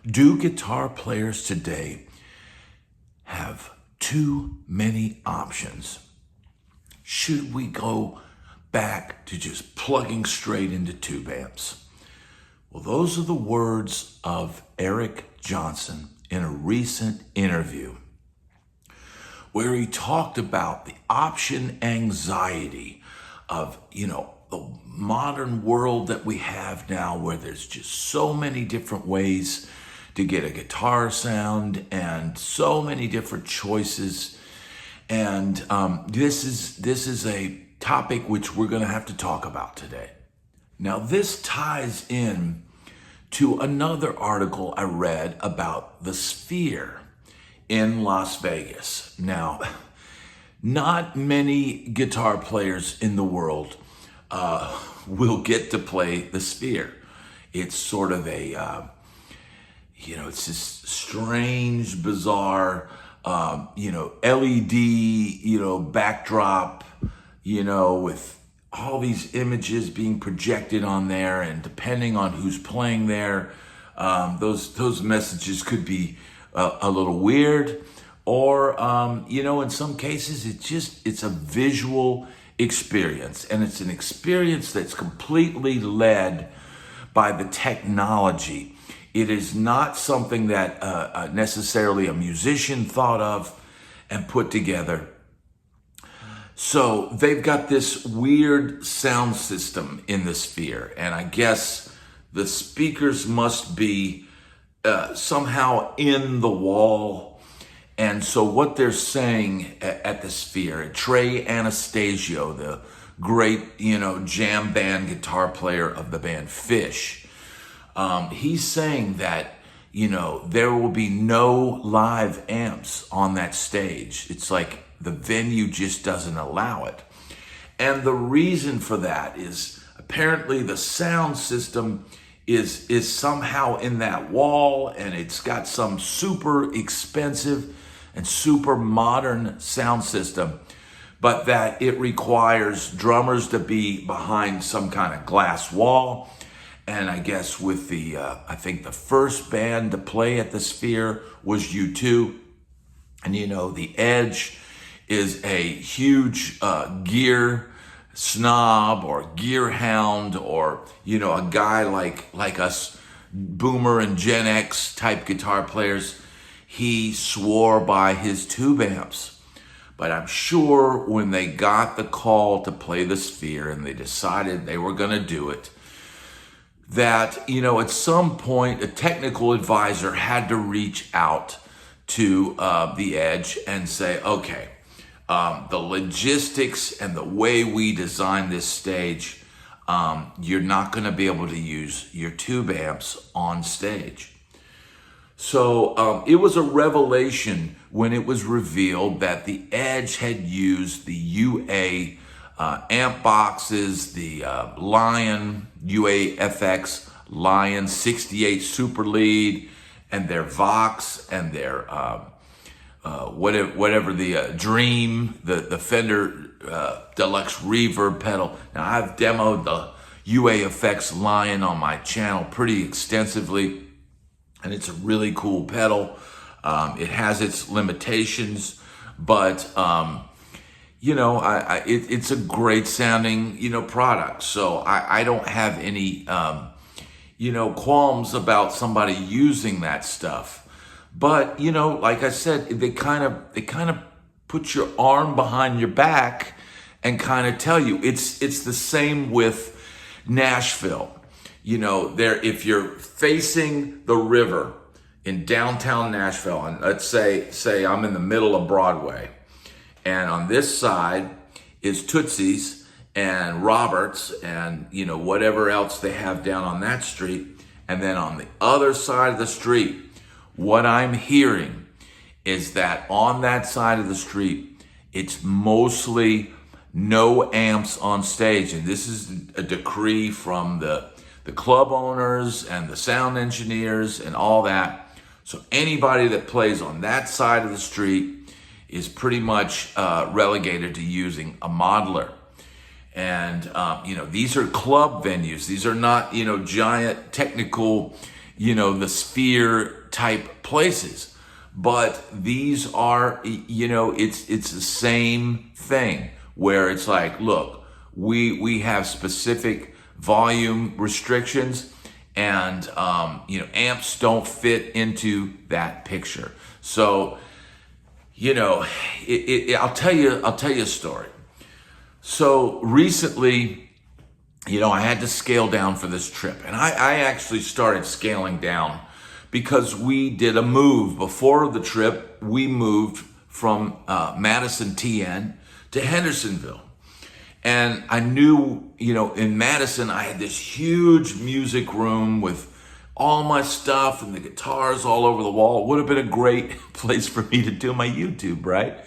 Do guitar players today have too many options? Should we go back to just plugging straight into tube amps? Well, those are the words of Eric Johnson in a recent interview where he talked about the option anxiety of, the modern world that we have now, where there's just so many different ways to get a guitar sound and so many different choices. And this is a topic which we're going to have to talk about today. Now, this ties in to another article I read about the Sphere in Las Vegas. Now, not many guitar players in the world will get to play the Sphere. It's sort of a, it's this strange, bizarre, LED, backdrop, with all these images being projected on there, and depending on who's playing there, those messages could be a little weird, or in some cases it's a visual experience, and it's an experience that's completely led by the technology. It is not something that necessarily a musician thought of and put together. So they've got this weird sound system in the Sphere, and I guess the speakers must be somehow in the wall. And so what they're saying at the Sphere, Trey Anastasio, the great, jam band guitar player of the band Fish, he's saying that, there will be no live amps on that stage. It's like the venue just doesn't allow it. And the reason for that is apparently the sound system is somehow in that wall, and it's got some super expensive and super modern sound system, but that it requires drummers to be behind some kind of glass wall. And I guess with I think the first band to play at the Sphere was U2. And the Edge is a huge gear snob or gear hound, or, a guy like us boomer and Gen X type guitar players. He swore by his tube amps. But I'm sure when they got the call to play the Sphere and they decided they were going to do it, that, at some point a technical advisor had to reach out to the Edge and say, okay, the logistics and the way we design this stage, you're not going to be able to use your tube amps on stage. So it was a revelation when it was revealed that the Edge had used the UA amp boxes, the Lion UA FX Lion 68 Super Lead, and their Vox, and their whatever the Dream, the Fender Deluxe Reverb pedal. Now, I've demoed the UA FX Lion on my channel pretty extensively, and it's a really cool pedal. It has its limitations, but it's a great sounding, product. So I don't have any, qualms about somebody using that stuff. But, like I said, they kind of put your arm behind your back and kind of tell you. It's the same with Nashville. If you're facing the river in downtown Nashville, and let's say I'm in the middle of Broadway, and on this side is Tootsie's and Roberts and, whatever else they have down on that street. And then on the other side of the street, what I'm hearing is that on that side of the street, it's mostly no amps on stage. And this is a decree from the club owners and the sound engineers and all that. So anybody that plays on that side of the street is pretty much relegated to using a modeler. And, these are club venues. These are not, giant technical, the sphere type places. But these are, it's the same thing where it's like, look, we have specific volume restrictions, and amps don't fit into that picture. So I'll tell you a story. So recently, I had to scale down for this trip, and I actually started scaling down because we did a move. Before the trip, we moved from Madison, TN to Hendersonville. And I knew, in Madison, I had this huge music room with all my stuff and the guitars all over the wall. It would have been a great place for me to do my YouTube, right?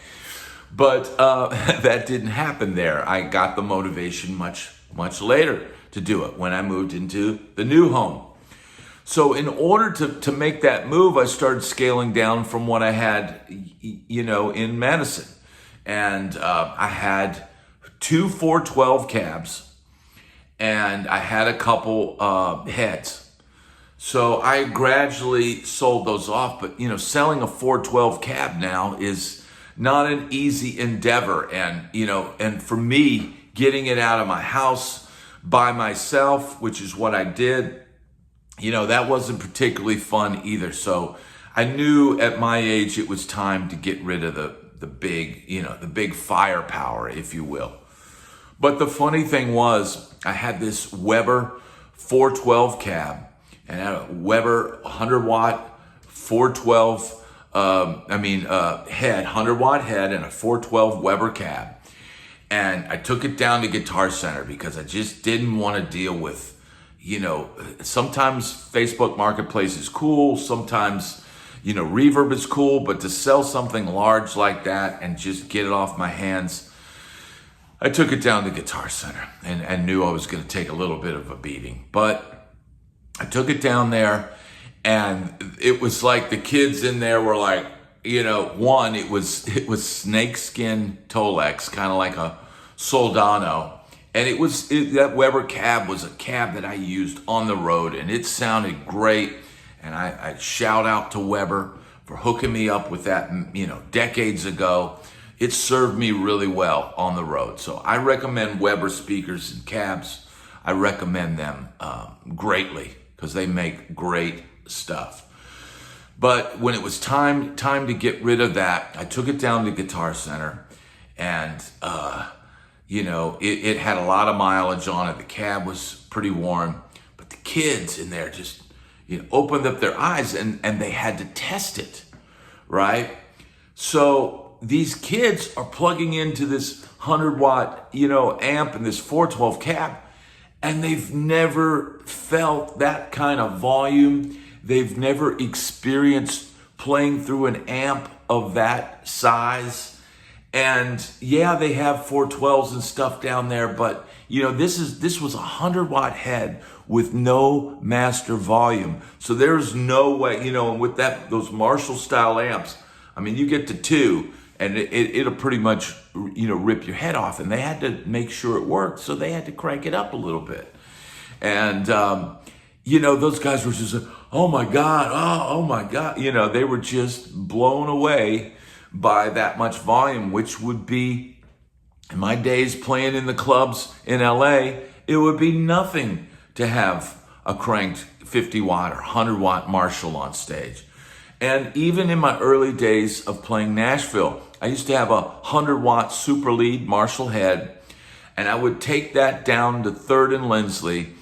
But that didn't happen there. I got the motivation much, much later to do it when I moved into the new home. So in order to make that move, I started scaling down from what I had, in Madison. And I had 2 412 cabs, and I had a couple heads. So I gradually sold those off, but selling a 412 cab now is not an easy endeavor. And and for me, getting it out of my house by myself, which is what I did, that wasn't particularly fun either. So I knew at my age it was time to get rid of the big firepower, if you will. But the funny thing was, I had this Weber 412 cab, and I had a Weber 100 watt 412 head, 100 watt head, and a 412 Weber cab. And I took it down to Guitar Center because I just didn't want to deal with, sometimes Facebook Marketplace is cool, sometimes Reverb is cool, but to sell something large like that and just get it off my hands, I took it down to Guitar Center and knew I was going to take a little bit of a beating. But I took it down there, and it was like the kids in there were like, one, it was snakeskin Tolex, kind of like a Soldano. And that Weber cab was a cab that I used on the road, and it sounded great. And I shout out to Weber for hooking me up with that, decades ago. It served me really well on the road. So I recommend Weber speakers and cabs. I recommend them greatly because they make great stuff. But when it was time to get rid of that, I took it down to Guitar Center, and it had a lot of mileage on it. The cab was pretty worn, but the kids in there just opened up their eyes, and they had to test it, right? So these kids are plugging into this 100 watt, amp and this 412 cab, and they've never felt that kind of volume. They've never experienced playing through an amp of that size. And yeah, they have 412s and stuff down there, but this was a 100 watt head with no master volume. So there's no way, and with those Marshall style amps, you get to 2 and it'll pretty much, rip your head off. And they had to make sure it worked, so they had to crank it up a little bit. And, those guys were just, oh my God, oh my God. They were just blown away by that much volume, which would be, in my days playing in the clubs in LA, it would be nothing to have a cranked 50 watt or 100 watt Marshall on stage. And even in my early days of playing Nashville, I used to have a 100 watt super lead Marshall head, and I would take that down to 3rd and Lindsley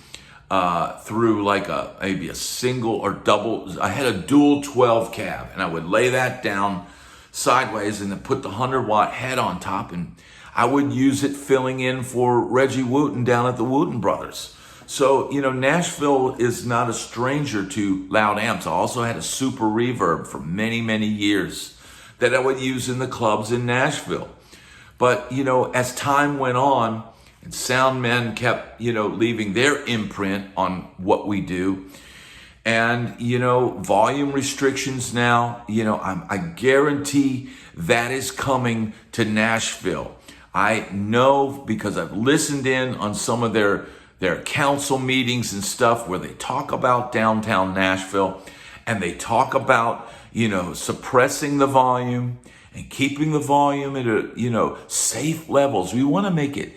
through like maybe a single or double. I had a dual 12 cab, and I would lay that down sideways and then put the 100 watt head on top, and I would use it filling in for Reggie Wooten down at the Wooten Brothers. So, Nashville is not a stranger to loud amps. I also had a super reverb for many, many years that I would use in the clubs in Nashville. But, as time went on and soundmen kept, leaving their imprint on what we do, and, volume restrictions now, I guarantee that is coming to Nashville. I know because I've listened in on some of their there are council meetings and stuff where they talk about downtown Nashville, and they talk about, suppressing the volume and keeping the volume at safe levels. We want to make it,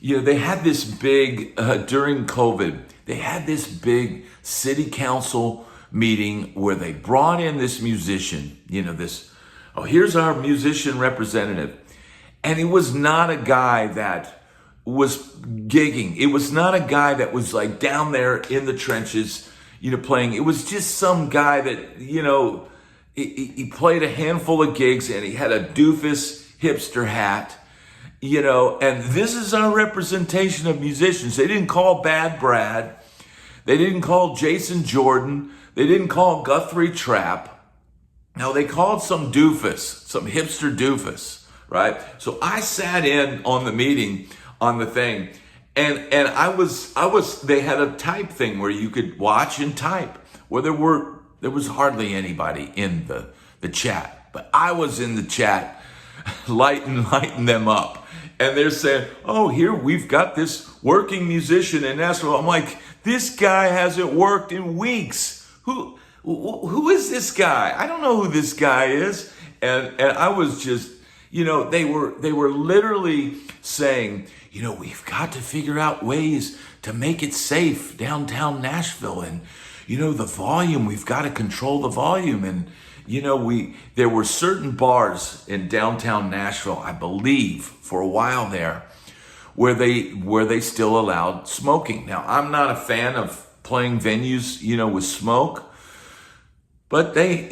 they had this big, during COVID, they had this big city council meeting where they brought in this musician, here's our musician representative. And it was not a guy that was gigging. It was not a guy that was like down there in the trenches, playing. It was just some guy that, he played a handful of gigs and he had a doofus hipster hat, and this is our representation of musicians. They didn't call Bad Brad. They didn't call Jason Jordan. They didn't call Guthrie Trapp. No, they called some doofus, some hipster doofus, right? So I sat in on the meeting, on the thing, and they had a type thing where you could watch and type, where there was hardly anybody in the chat, but I was in the chat lighting them up. And they're saying, oh, here we've got this working musician in Nashville. I'm like, this guy hasn't worked in weeks. Who is this guy? I don't know who this guy is. And I was just, they were literally saying, we've got to figure out ways to make it safe downtown Nashville. And, the volume, we've got to control the volume. And, there were certain bars in downtown Nashville, I believe, for a while there, where they still allowed smoking. Now, I'm not a fan of playing venues, with smoke, but they,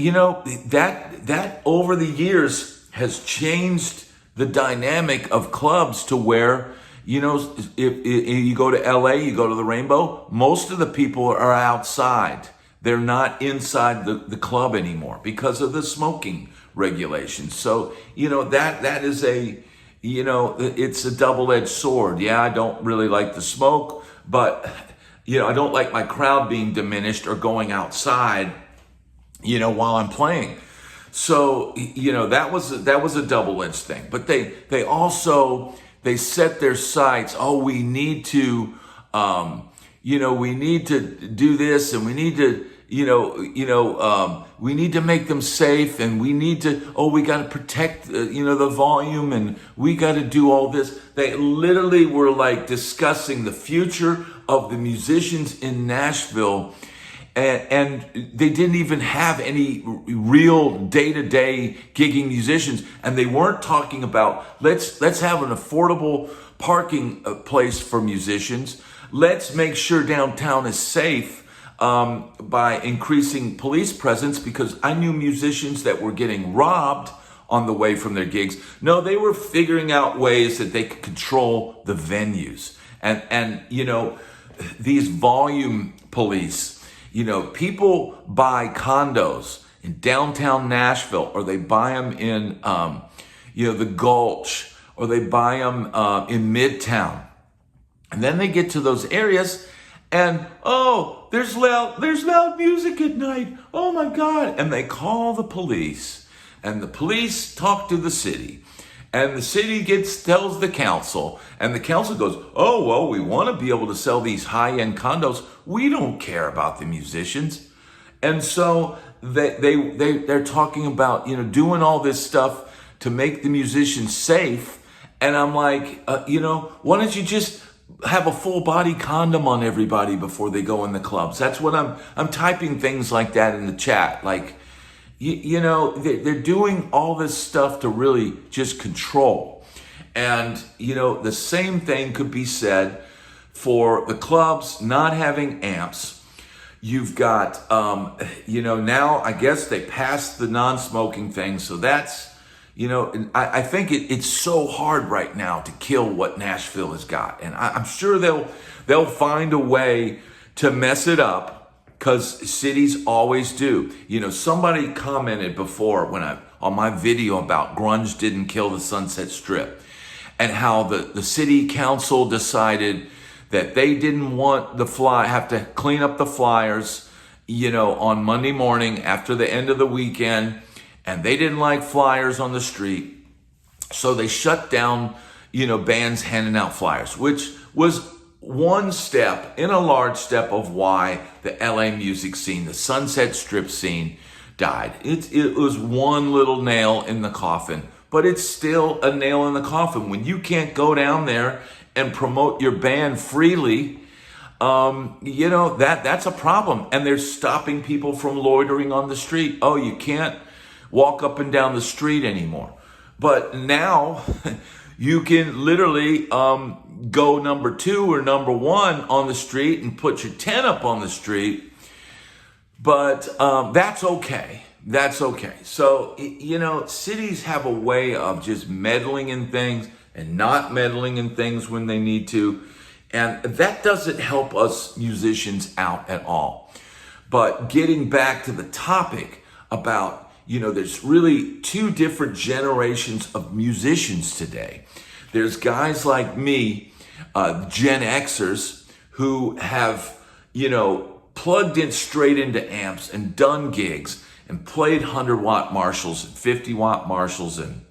that over the years has changed the dynamic of clubs to where, if you go to LA, you go to the Rainbow, most of the people are outside. They're not inside the club anymore because of the smoking regulations. So, that is it's a double-edged sword. Yeah, I don't really like the smoke, but, I don't like my crowd being diminished or going outside, while I'm playing. So, that was a double-edged thing. But they also set their sights. Oh, we need to, we need to do this, and we need to, we need to make them safe, and we need to, we got to protect, the volume, and we got to do all this. They literally were like discussing the future of the musicians in Nashville, and they didn't even have any real day-to-day gigging musicians, and they weren't talking about let's have an affordable parking place for musicians. Let's make sure downtown is safe by increasing police presence, because I knew musicians that were getting robbed on the way from their gigs. No, they were figuring out ways that they could control the venues. And these volume police, people buy condos in downtown Nashville, or they buy them in, the Gulch, or they buy them in Midtown. And then they get to those areas and, there's loud music at night. Oh my God. And they call the police, and the police talk to the city, and the city tells the council, and the council goes, oh, well, we want to be able to sell these high-end condos. We don't care about the musicians. And so they're talking about, doing all this stuff to make the musicians safe. And I'm like, why don't you just have a full body condom on everybody before they go in the clubs? That's what I'm typing things like that in the chat. Like, they're doing all this stuff to really just control. And, the same thing could be said for the clubs not having amps. You've got, now I guess they passed the non-smoking thing. So that's, I think it's so hard right now to kill what Nashville has got. And I'm sure they'll find a way to mess it up, because cities always do. Somebody commented before on my video about grunge didn't kill the Sunset Strip, and how the city council decided that they didn't want have to clean up the flyers, on Monday morning after the end of the weekend. And they didn't like flyers on the street. So they shut down, bands handing out flyers, which was one step in a large step of why the LA music scene, the Sunset Strip scene, died. It was one little nail in the coffin, but it's still a nail in the coffin. When you can't go down there and promote your band freely, that's a problem. And they're stopping people from loitering on the street. Oh, you can't walk up and down the street anymore. But now you can literally go number 2 or number 1 on the street and put your tent up on the street. But that's okay. That's okay. So, cities have a way of just meddling in things and not meddling in things when they need to. And that doesn't help us musicians out at all. But getting back to the topic about, there's really 2 different generations of musicians today. There's guys like me, Gen Xers, who have, plugged in straight into amps and done gigs and played 100-watt Marshalls and 50-watt Marshalls and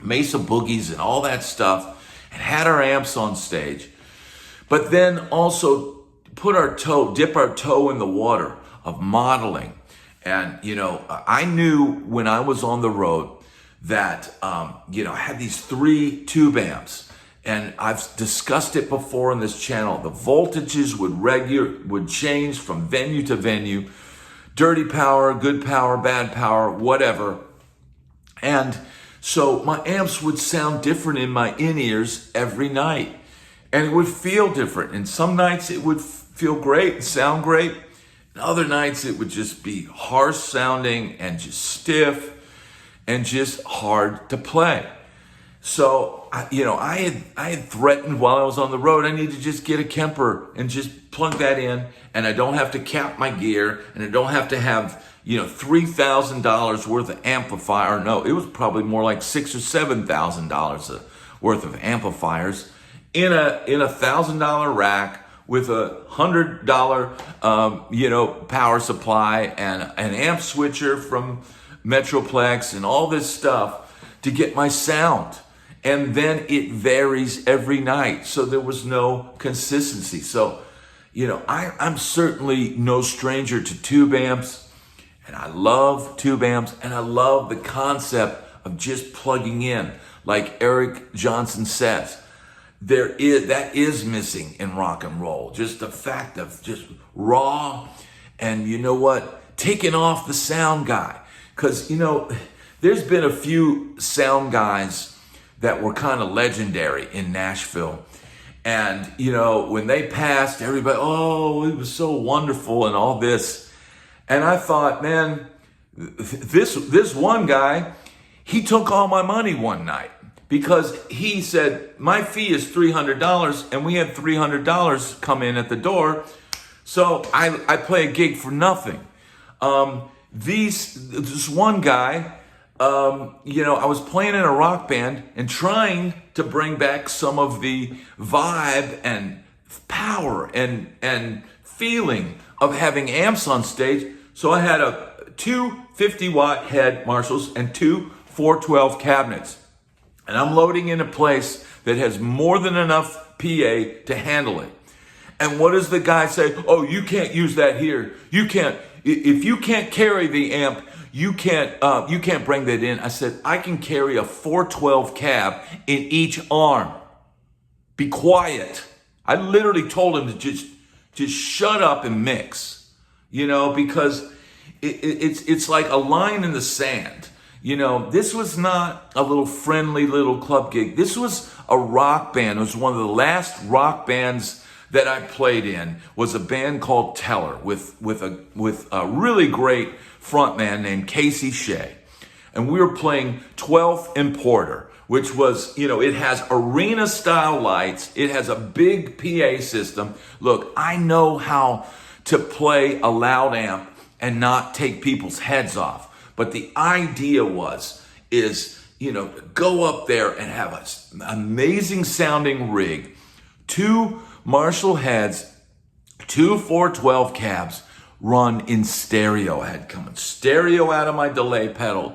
Mesa Boogies and all that stuff and had our amps on stage. But then also dip our toe in the water of modeling. And, I knew when I was on the road that, I had these 3 tube amps. And I've discussed it before on this channel. The voltages would change from venue to venue. Dirty power, good power, bad power, whatever. And so my amps would sound different in my in-ears every night. And it would feel different. And some nights it would feel great and sound great. And other nights it would just be harsh sounding and just stiff and just hard to play. So, I had threatened while I was on the road, I need to just get a Kemper and just plug that in. And I don't have to cap my gear. And I don't have to have, $3,000 worth of amplifier. No, it was probably more like $6,000 or $7,000 worth of amplifiers in a $1,000 rack with a $100, power supply and an amp switcher from Metroplex and all this stuff to get my sound. And then it varies every night. So there was no consistency. So, I'm certainly no stranger to tube amps. And I love tube amps. And I love the concept of just plugging in. Like Eric Johnson says, that is missing in rock and roll. Just the fact of just raw and taking off the sound guy. Because, there's been a few sound guys that were kind of legendary in Nashville. And, when they passed, everybody, oh, it was so wonderful and all this. And I thought, man, this one guy, he took all my money one night because he said, my fee is $300 and we had $300 come in at the door. So I play a gig for nothing. This one guy, I was playing in a rock band and trying to bring back some of the vibe and power and feeling of having amps on stage. So I had 2 50-watt head Marshalls and 2 412 cabinets. And I'm loading in a place that has more than enough PA to handle it. And what does the guy say? Oh, you can't use that here. You can't. If you can't carry the amp, you can't bring that in. I said, I can carry a 412 cab in each arm. Be quiet. I literally told him to just shut up and mix, because it's like a line in the sand. This was not a little friendly little club gig. This was a rock band. It was one of the last rock bands that I played in. Was a band called Teller with a really great frontman named Casey Shea. And we were playing 12th and Porter, which was, it has arena style lights. It has a big PA system. Look, I know how to play a loud amp and not take people's heads off. But the idea is go up there and have an amazing sounding rig, 2 Marshall heads, 2 412 cabs, run in stereo. I had coming stereo out of my delay pedal,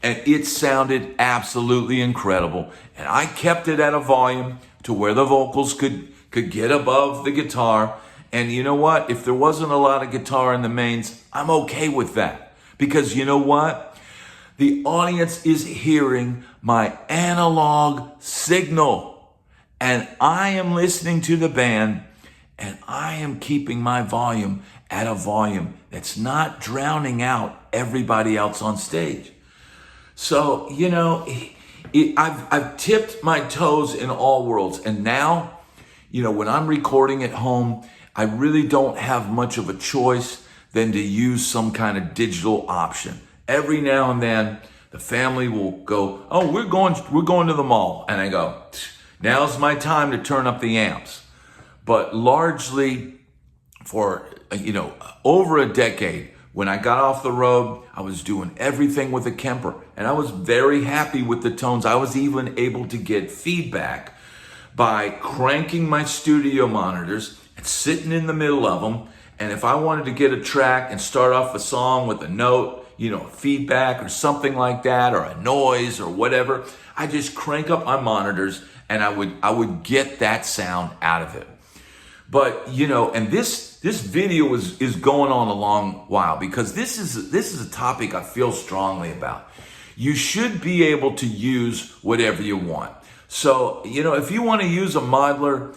and it sounded absolutely incredible. And I kept it at a volume to where the vocals could could get above the guitar. And you know what? If there wasn't a lot of guitar in the mains, I'm okay with that. Because you know what? The audience is hearing my analog signal. And I am listening to the band, and I am keeping my volume at a volume that's not drowning out everybody else on stage. So, you know, I've tipped my toes in all worlds. And now, you know, when I'm recording at home, I really don't have much of a choice than to use some kind of digital option. Every now and then, the family will go, oh, we're going to the mall. And I go, now's my time to turn up the amps. But largely for, you know, over a decade, when I got off the road, I was doing everything with a Kemper, and I was very happy with the tones. I was even able to get feedback by cranking my studio monitors and sitting in the middle of them. And if I wanted to get a track and start off a song with a note, you know, feedback or something like that, or a noise or whatever, I just crank up my monitors and I would get that sound out of it. But, you know, and this video is going on a long while, because this is a topic I feel strongly about. You should be able to use whatever you want. So, you know, if you want to use a modeler,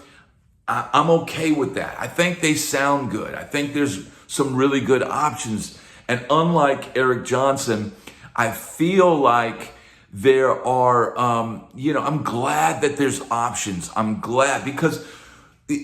I'm okay with that. I think they sound good. I think there's some really good options. And unlike Eric Johnson, I feel like there are, you know, I'm glad that there's options. I'm glad, because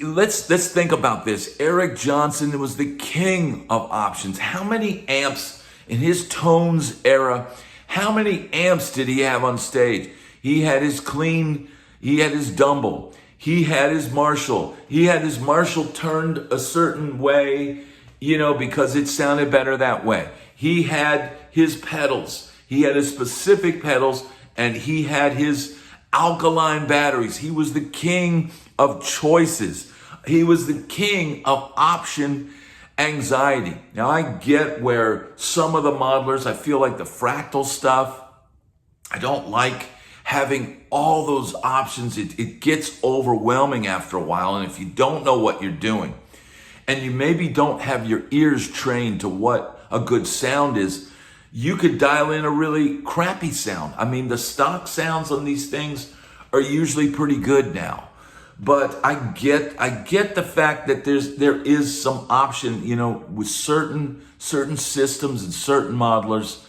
let's think about this. Eric Johnson was the king of options. How many amps in his Tones era, how many amps did he have on stage? He had his clean, he had his Dumble, he had his Marshall. He had his Marshall turned a certain way, you know, because it sounded better that way. He had his pedals. He had his specific pedals, and he had his alkaline batteries. He was the king of choices. He was the king of option anxiety. Now, I get where some of the modelers, I feel like the fractal stuff, I don't like having all those options. It gets overwhelming after a while. And if you don't know what you're doing, and you maybe don't have your ears trained to what a good sound is, you could dial in a really crappy sound. I mean, the stock sounds on these things are usually pretty good now. But I get the fact that there is some option, you know, with certain systems and certain modelers.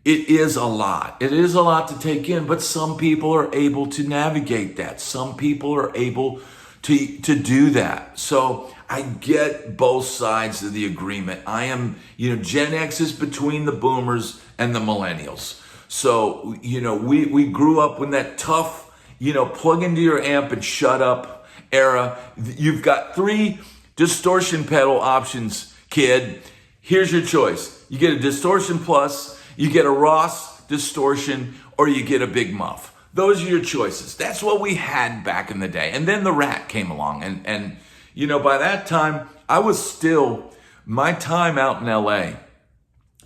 It is a lot. It is a lot to take in, but some people are able to navigate that. Some people are able to do that. So I get both sides of the agreement. I am, you know, Gen X is between the boomers and the millennials. So, you know, we grew up in that tough, you know, plug into your amp and shut up era. You've got 3 distortion pedal options, kid. Here's your choice. You get a distortion plus, you get a Ross distortion, or you get a big muff. Those are your choices. That's what we had back in the day. And then the Rat came along. And you know, by that time, I was still, my time out in LA,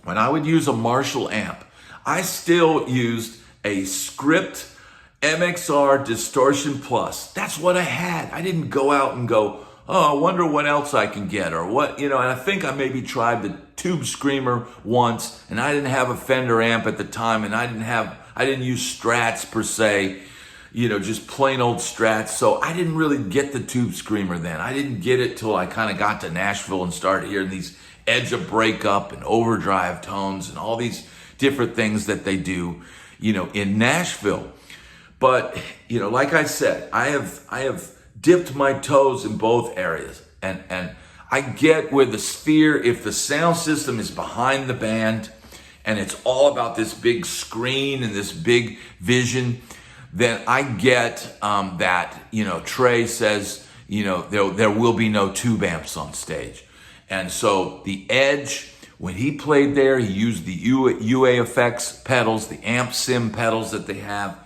when I would use a Marshall amp, I still used a Script MXR Distortion Plus. That's what I had. I didn't go out and go, oh, I wonder what else I can get, or what, you know, and I think I maybe tried the Tube Screamer once, and I didn't have a Fender amp at the time, and I didn't use Strats per se, you know, just plain old Strats. So I didn't really get the Tube Screamer then. I didn't get it till I kind of got to Nashville and started hearing these edge of breakup and overdrive tones and all these different things that they do, you know, in Nashville. But, you know, like I said, I have dipped my toes in both areas. And I get where the Sphere, if the sound system is behind the band and it's all about this big screen and this big vision, then I get that, you know, Trey says, you know, there will be no tube amps on stage. And so the Edge, when he played there, he used the UA Effects pedals, the Amp Sim pedals that they have.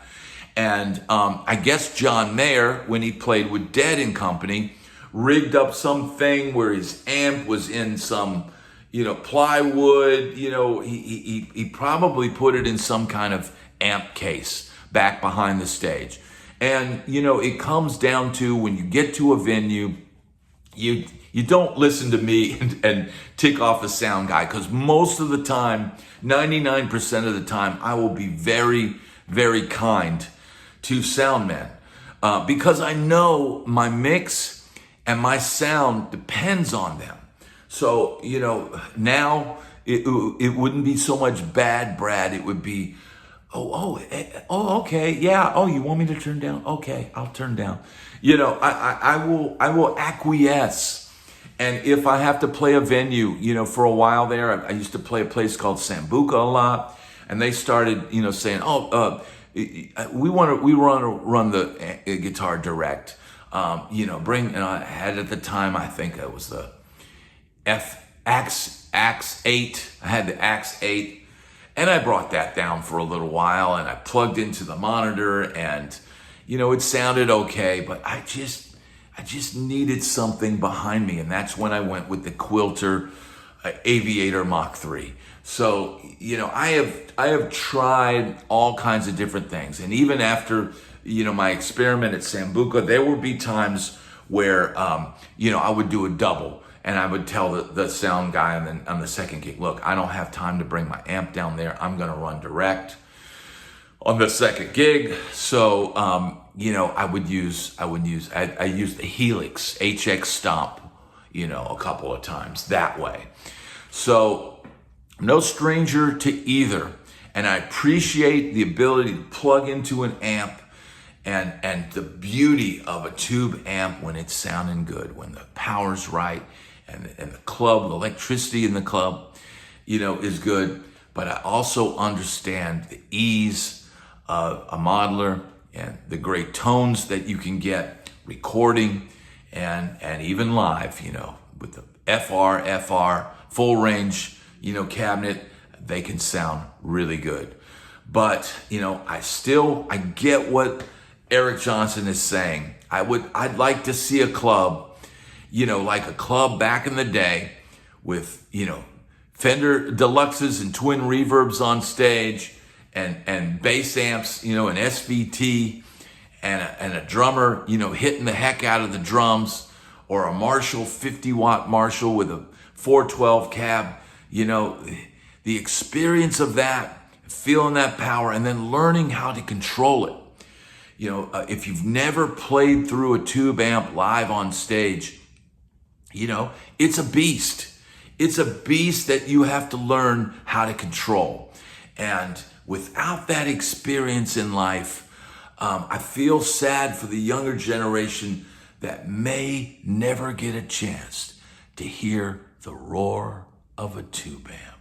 And I guess John Mayer, when he played with Dead and Company, rigged up something where his amp was in some, you know, plywood. You know, he probably put it in some kind of amp case back behind the stage. And, it comes down to when you get to a venue, you don't listen to me and tick off a sound guy, because most of the time, 99% of the time, I will be very, very kind to sound men, because I know my mix and my sound depends on them. So, now it wouldn't be so much bad, Brad. It would be, okay, yeah. Oh, you want me to turn down? Okay, I'll turn down. I will acquiesce. And if I have to play a venue, for a while there, I used to play a place called Sambuca a lot, and they started, saying, we want to run the guitar direct. And I had at the time, I think it was the Axe 8. I had the Axe 8. And I brought that down for a little while, and I plugged into the monitor, and, it sounded okay, but I just needed something behind me. And that's when I went with the Quilter Aviator Mach 3. So, I have tried all kinds of different things. And even after, my experiment at Sambuca, there would be times where, I would do a double. And I would tell the sound guy on the second gig, look, I don't have time to bring my amp down there. I'm going to run direct on the second gig. So, I used the Helix HX Stomp, a couple of times that way. So, no stranger to either. And I appreciate the ability to plug into an amp and the beauty of a tube amp when it's sounding good, when the power's right. And the club, the electricity in the club, is good. But I also understand the ease of a modeler and the great tones that you can get recording and even live, with the FR, full range, cabinet, they can sound really good. But, I get what Eric Johnson is saying. I'd like to see a club, like a club back in the day with, Fender Deluxes and twin reverbs on stage and bass amps, an SVT and a drummer, hitting the heck out of the drums, or a Marshall, 50-watt Marshall with a 412 cab, the experience of that, feeling that power, and then learning how to control it. If you've never played through a tube amp live on stage, it's a beast. It's a beast that you have to learn how to control. And without that experience in life, I feel sad for the younger generation that may never get a chance to hear the roar of a tube amp.